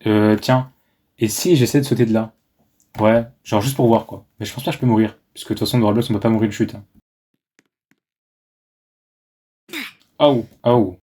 Tiens, et si j'essaie de sauter de là? Ouais, genre juste pour voir quoi. Mais je pense pas que je peux mourir. Parce que de toute façon, dans Roblox, on peut pas mourir de chute. Hein. Oh, oh.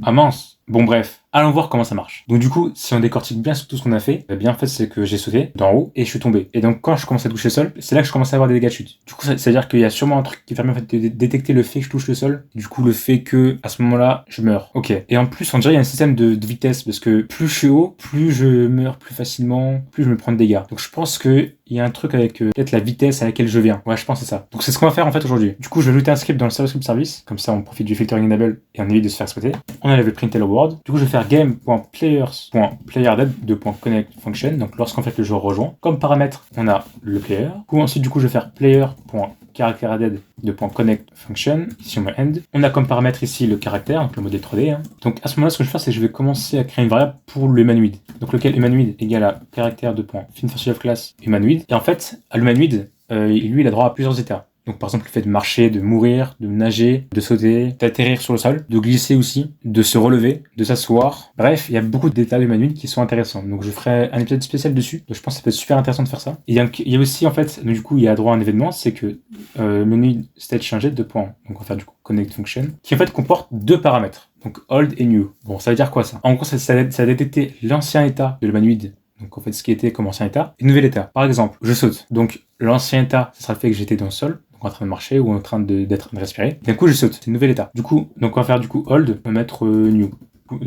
Ah mince. Bon bref, allons voir comment ça marche. Donc du coup, si on décortique bien tout ce qu'on a fait, bien en fait c'est que j'ai sauté d'en haut et je suis tombé. Et donc quand je commence à toucher le sol, c'est là que je commence à avoir des dégâts de chute. Du coup, ça veut dire qu'il y a sûrement un truc qui permet en fait de détecter le fait que je touche le sol. Du coup, le fait que à ce moment-là, je meurs. Ok. Et en plus, on dirait qu'il y a un système de vitesse parce que plus je suis haut, plus je meurs plus facilement, plus je me prends de dégâts. Donc je pense que il y a un truc avec peut-être la vitesse à laquelle je viens. Ouais, je pense que c'est ça. Donc c'est ce qu'on va faire en fait aujourd'hui. Du coup, je vais ajouter un script dans le server script service. Comme ça, on profite du filtering enable et on évite de se faire exploiter. On enlève le print hello world. Du coup, je vais faire game.players.playerDead.connect function. Donc lorsqu'en fait le joueur rejoint. Comme paramètre, on a le player. Ensuite, du coup, je vais faire player.characterAdded.connect function. Ici, on met end. On a comme paramètre ici le caractère, donc le modèle 3D. Hein. Donc à ce moment-là, ce que je vais faire, c'est que je vais commencer à créer une variable pour l'humanoid. Donc lequel humanoid égale à caractère.finFirstOfClass humanoid. Et en fait, à l'humanoid, lui, il a droit à plusieurs états. Donc par exemple le fait de marcher, de mourir, de nager, de sauter, d'atterrir sur le sol, de glisser aussi, de se relever, de s'asseoir. Bref, il y a beaucoup d'états humanoïdes qui sont intéressants. Donc je ferai un épisode spécial dessus. Donc je pense que ça peut être super intéressant de faire ça. Et il y a aussi en fait, donc, du coup il y a droit à un événement, c'est que menu state changed de points. Donc on va faire du coup connect function, qui en fait comporte deux paramètres. Donc old et new. Bon, ça veut dire quoi ça? En gros, ça a détecté l'ancien état de l'humanoïde. Donc en fait, ce qui était comme ancien état, et nouvel état. Par exemple, je saute. Donc l'ancien état, ça sera le fait que j'étais dans le sol, donc en train de marcher ou en train d'être de respirer. D'un coup, je saute. C'est le nouvel état. Du coup, donc on va faire du coup old, on va mettre new.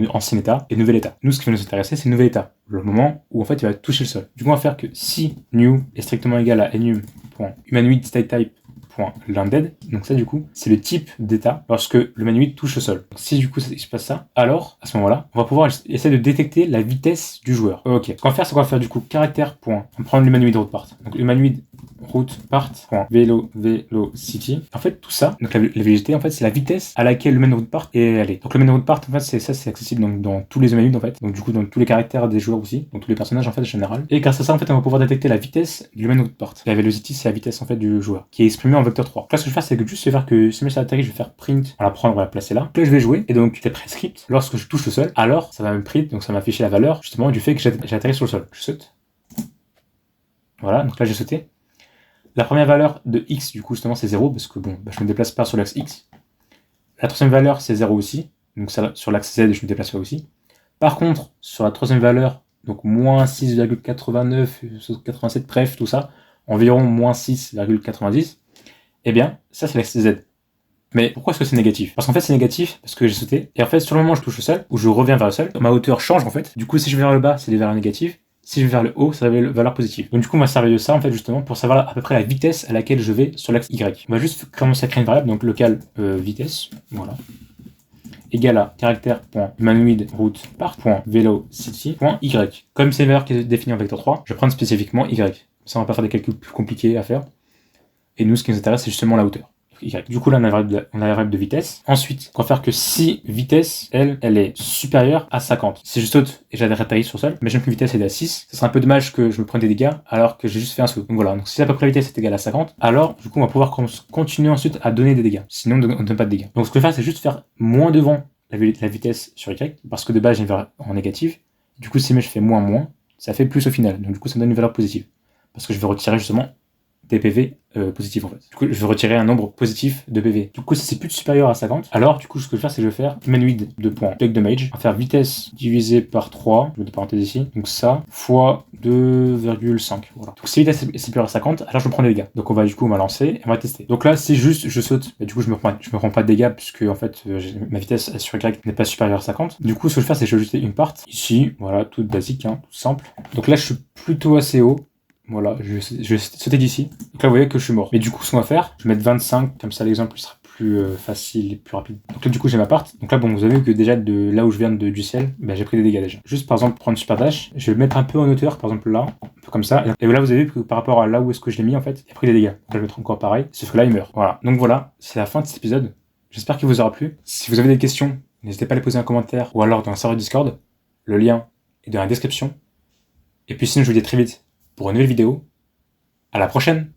Ancien état et nouvel état. Nous, ce qui va nous intéresser, c'est le nouvel état. Le moment où en fait, il va toucher le sol. Du coup, on va faire que si new est strictement égal à enum.humanoid state type landed. Donc ça du coup c'est le type d'état lorsque le humanoïde touche le sol. Donc, si du coup il se passe ça, alors à ce moment-là on va pouvoir essayer de détecter la vitesse du joueur. Ok. Ce qu'on va faire, c'est qu'on va faire du coup caractère point. On prend l'humanoïde route part. Donc l'humanoïde route part velocity. En fait tout ça, donc la VGT en fait c'est la vitesse à laquelle l'humanoïde route part est allée. Donc l'humanoïde route part en fait c'est accessible donc, dans tous les humanoïdes en fait. Donc du coup dans tous les caractères des joueurs aussi, donc tous les personnages en fait en général. Et grâce à ça en fait on va pouvoir détecter la vitesse de l'humanoïde route part. La velocity c'est la vitesse en fait du joueur qui est exprimée en vecteur 3. Donc là, ce que je vais faire, c'est que juste je vais faire que si ça atterrit, je vais faire print, on va la prendre, on va la placer là. Donc là, je vais jouer, et donc, c'est prescript. Lorsque je touche le sol, alors ça va me print, donc ça va m'afficher la valeur, justement, du fait que j'ai atterri sur le sol. Je saute. Voilà, donc là, j'ai sauté. La première valeur de x, du coup, justement, c'est 0, parce que bon, je me déplace pas sur l'axe x. La troisième valeur, c'est 0 aussi, donc ça, sur l'axe z, je me déplace pas aussi. Par contre, sur la troisième valeur, donc moins 6,89, 87, bref, tout ça, environ moins 6,90, eh bien, ça c'est l'axe Z. Mais pourquoi est-ce que c'est négatif? Parce qu'en fait c'est négatif parce que j'ai sauté, et en fait sur le moment où je touche le sol, où je reviens vers le sol, ma hauteur change en fait. Du coup si je vais vers le bas, c'est des valeurs négatives. Si je vais vers le haut, ça va être des valeurs positives. Donc du coup on va servir de ça en fait justement pour savoir à peu près la vitesse à laquelle je vais sur l'axe Y. On va juste commencer à créer une variable, donc local vitesse, voilà, égale à caractère.humanoid route part.velocity.y. Comme c'est une valeur qui est définie en vecteur 3, je vais prendre spécifiquement Y. Ça on va pas faire des calculs plus compliqués à faire. Et nous, ce qui nous intéresse, c'est justement la hauteur. Du coup, là, on a la variable de vitesse. Ensuite, on va faire que si vitesse, elle est supérieure à 50. Si je saute et j'avais atterri sur le sol, imagine que vitesse est à 6, ce serait un peu dommage que je me prenne des dégâts alors que j'ai juste fait un saut. Donc voilà, donc si à peu près la vitesse est égale à 50, alors du coup, on va pouvoir continuer ensuite à donner des dégâts. Sinon, on ne donne pas de dégâts. Donc ce que je vais faire, c'est juste faire moins devant la vitesse sur Y, parce que de base, j'ai une valeur en négative. Du coup, si je fais moins, ça fait plus au final. Donc du coup, ça me donne une valeur positive. Parce que je vais retirer justement des PV positifs en fait. Du coup, je vais retirer un nombre positif de PV. Du coup, si c'est plus supérieur à 50, alors du coup, ce que je vais faire, c'est que je vais faire humanoid de point plug damage. On va faire vitesse divisé par 3, je mets des parenthèses ici, donc ça, fois 2,5. Voilà. Donc si vitesse est supérieure à 50, alors je me prends des dégâts. Donc on va du coup, on va lancer et on va tester. Donc là, si juste je saute, bah, du coup, je me prends pas de dégâts puisque en fait, ma vitesse sur Y n'est pas supérieure à 50. Du coup, ce que je vais faire, c'est que je vais ajouter une part ici, voilà, toute basique, hein, tout simple. Donc là, je suis plutôt assez haut. Voilà, je vais sauter d'ici. Donc là, vous voyez que je suis mort. Mais du coup, ce qu'on va faire, je vais mettre 25, comme ça l'exemple sera plus facile et plus rapide. Donc là, du coup, j'ai ma part. Donc là, bon, vous avez vu que déjà de là où je viens du ciel, bah, j'ai pris des dégâts déjà. Juste par exemple, prendre super dash, je vais le mettre un peu en hauteur, par exemple là, un peu comme ça. Et là, vous avez vu que par rapport à là où est-ce que je l'ai mis, en fait, il a pris des dégâts. Donc là, je vais mettre encore pareil, sauf que là, il meurt. Voilà. Donc voilà, c'est la fin de cet épisode. J'espère qu'il vous aura plu. Si vous avez des questions, n'hésitez pas à les poser en commentaire ou alors dans le serveur Discord. Le lien est dans la description. Et puis sinon, je vous dis à très vite pour une nouvelle vidéo. À la prochaine!